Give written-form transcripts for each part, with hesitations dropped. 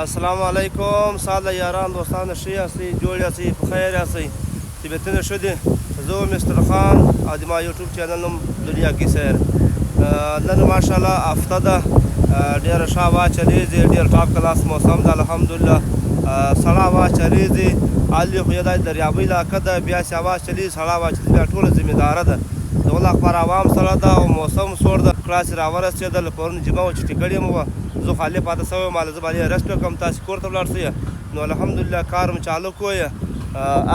السلام علیکم ساده یاران دوستان ښه یاستئ جوړ یاستئ په خیر یاستئ طبیعتونه ښه دي زه مستر خان او د ما یوټیوب چینل نوم دنیا کې سیر نن ماشاءالله هفته ده ډېره ښه هوا چلیږي ډېر ټاپ کلاس موسم ده الحمدلله سړه هوا چلیږي علي خو دا دریابي علاقه ده بیا چې هوا چلیږي سړه هوا چلیږي بیا ټوله ذمهداره ده د ولله خبر عوام سره ده او موسم سوړ ده کله چې راورسېدل پرون جمعه وه چټي کړې مو وه زه خالي پاتې شوی یم زه باندې رسټ وکړم تاسې کور ته ولاړ شئ نو الحمدلله کار مې چالو کړی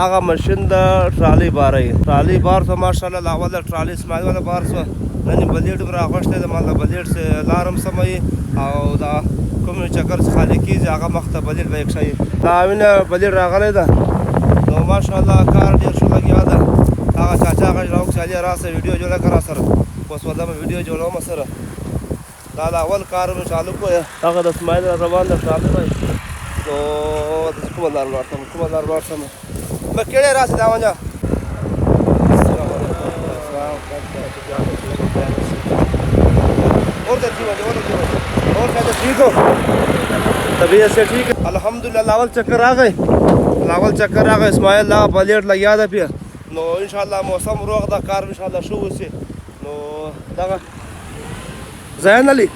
هغه ماشین د ټرالۍ بارۍ ټرالۍ بار شوه ماشاءالله له اوله ټرالۍ اسماعیل والا بار شوه نن یې بلیډ هم راغوښتی ده مال د بلیډ سے لار هم سموي او دا کوم چکر چې خالي کېږي هغه مخته بلیډ به یې ښیي دا وینه بلیډ راغلی ده نو ماشاءالله کار ډېر ښه لګیا ده هغه چاچا غږ راوکړي علي راسه ویډیو جوړه کړه سره اوس به ویډیو جوړوم سره دا د اول کار مې چالو کړی هغه د اسماعیل را روان ده ټرالۍ وایي نو کومه لار ولاړ شم کومه لار ولاړ شم مې کېړی راسې دا ونجه اور ٹھیک ہو طبیعت سے ٹھیک ہے الحمدللہ لاول چکر آ گئے اسماعیل لا پلیٹ لگیا ده پې نو انشاءالله موسم روغ ده کار انشاءالله ښه وشي نو دغه زین علي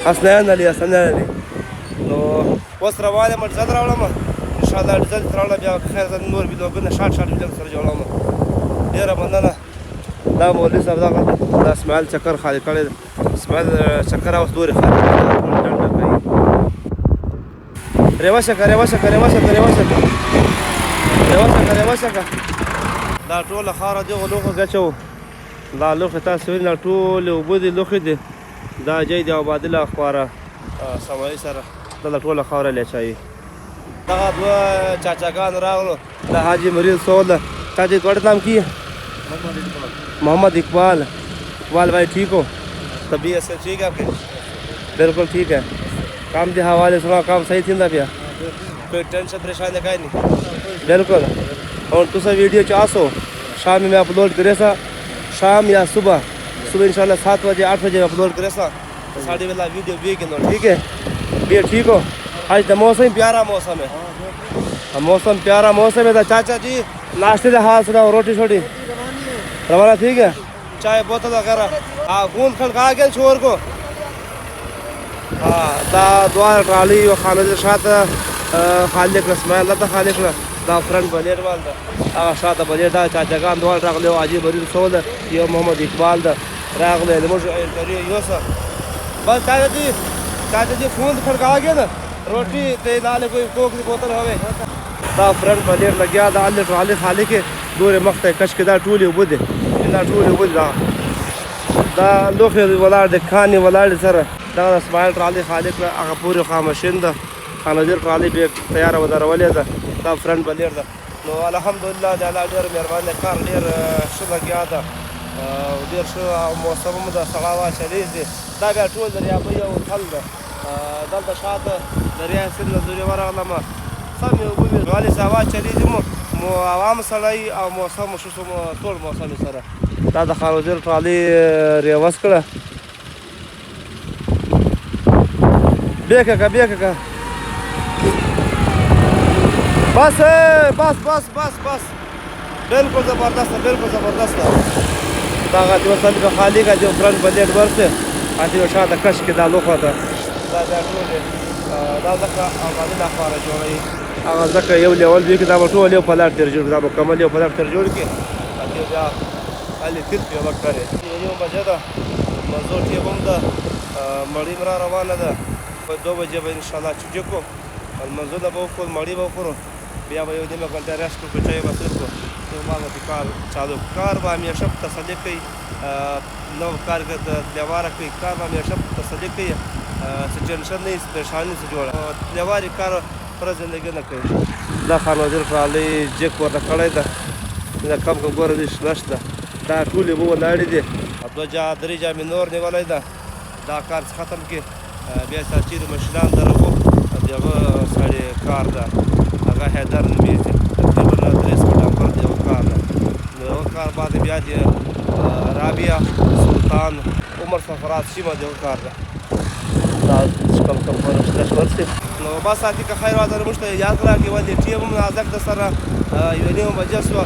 حسنین علي نو اوس روان یم ډیزل راوړم انشاءالله ډیزل ترې راوړم بیا خیر زه نور ویډیوګونه شارټ ویډیو سره جوړوم ډېره مننه دا مولوي صاحب دغه دا اسماعیل چکر خالي کړی دی اسماعیل چکر اوس دورې خالي کړی ډنډه کوي ریوسکه دا ټوله خاوره دغه لوښه ګچو دا لوښې تاسو وینئ دا ټولې اوبه دي لوښې دي دا جای د آبادله خواره سمایي سره دلته ټوله خاوره لیچایي دغه دوه چاچاګان راغلو دا حاجی مریض صول ده چاچی تھوڑا نام کی ہے محمد اقبال بھائی ٹھیک ہو طبیعت سے ٹھیک ہے آپ کی بالکل ٹھیک ہے کام کے حوالے سنا کام صحیح تھی پیا کوئی ٹینشن پریشانی کا نہیں بالکل اور تصا ویڈیو چاسو شام میں اپلوڈ کرے سا شام یا صبح انشاءاللہ 7 بجے 8 بجے اپلوڈ کرے سا ساڑھے والا ویڈیو بھی گنو ٹھیک ہے بھی ٹھیک ہو آج تو موسم پیارا موسم ہے موسم پیارا موسم ہے چاچا جی ناشتے کا حال سنا روٹی چھوٹی روانہ ٹھیک ہے چائے بوتل وغیرہ ہاں گوند کھڑ کھا گیا شور کو ہاں دا دوار ٹرالی و خالد شاہ خالق اسماعیل الله ته خالق دا فرنٹ بلیډ وال ده هغه شاته بلیډ دا چاچاګان دوه راغلي او حاجي مریض صول ده یو محمد اقبال ده راغلی زموږ انټرویو یوسه بس چاچا جی فون کھڑکا گیا نا روٹی تے نالے کوئی کوک کی بوتل ہوئے دا فرنٹ بلیډ لګیا دا علي ټرالۍ خالي کې دورې مخته کش کې دا ټولې اوبه دي دا ټولې اوبه دي دا لوښې ولاړ دي کانې ولاړې سره دغه د اسماعیل ټرالۍ خالي کړه هغه پورې خوا ماشین ده خانزیر ټرالۍ بیا تیاره ودرولې ده دا فرنټ بلیډ ده نو الحمدلله د الله ډېر مهرباني ده کار ډېر ښه لګیا ده او ډېر ښه موسم هم ده سړه هوا چلیږي دا بیا ټول دریابۍ او تل ده دلته شاته دریای سیند له لورې ورغلم سمې اوبه وې ولې چې هوا چلیږي مو عوام سړی او موسم ښه شو ټول موسم سره دا د خانزیر ټرالۍ ریوس کړه بیا که بس بالکل زبردست دا غاتی وسلی به خالی کا جو فرنٹ بلیډ ورسه اته شاته کش کې دا لوخه ده دا ټول دا ځکه آبادله خواره جوړوي هغه ځکه یو لیول وي کې دا به ټول یو پلاټ تر جوړ دا مکمل یو پلاټ تر جوړ کې اته بیا علي تل په وخت لري یو بجه ده منظور ټیم هم ده مړی مرا روانه ده په 2 بجې به ان شاء الله چې کو المنظور به وکړو مړی به وکړو بیا به یو نیمه غنټه ریسټ وکړو چای به څښو نو ما به کار چالو کار به همیشه تسلي کوي نو کارګر د دیواره کوي کار به همیشه تسلي کوي څه ټینشن نه پریشاني څه جوړه دیوارې کار پر زندګي نه کوي دا خانوزیر ټرالۍ جیک ورته کړی ده دا کم ګوره دې نشته دا ټولې اوبه ولاړې دي 2 جا 3 جا مې نور نیولی ده دا کار ختم کړي بیا چیرې مشران درغو دغه سړی کار ده هغه حیدر نومیږي تقریبا 300 ډمپر د یو کار ده نو یو کار بعد بیا د رابعه سلطان عمر سفرات سیمه د یو کار ده دا کم فرشته شورسي نو نو بس ساتي که خیر وازه موږ ته یاد راکړئ ولې ټیم هم نازک د سره یوه نیمه بجه شوه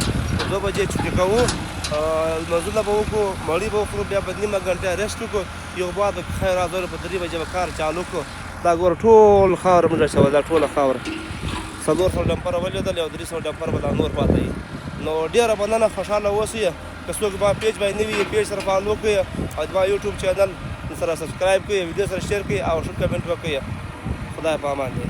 2 بجې چوټي کوو لمونځونه به وکړو مړۍ به وخورو بیا به نیمه ګنټه ریسټ وکړو یو بعد به خیر وازه په 3 بجې به کار چالو کړو دا ګوره ټول خاوره موږ اچوله دا ټوله خاوره 400 ډمپره ولیدل یو 300 ډمپر به لا نور پاته وي نو ډېره مننه خوشحاله اوسئ که څوک ما پیج باندې نه وي پیج سره فالو کړئ او زما یوټیوب چینل سره سبسکرایب کړئ ویډیو سره شیر کړئ او ښه کمنټ وکړئ خدای په امان دی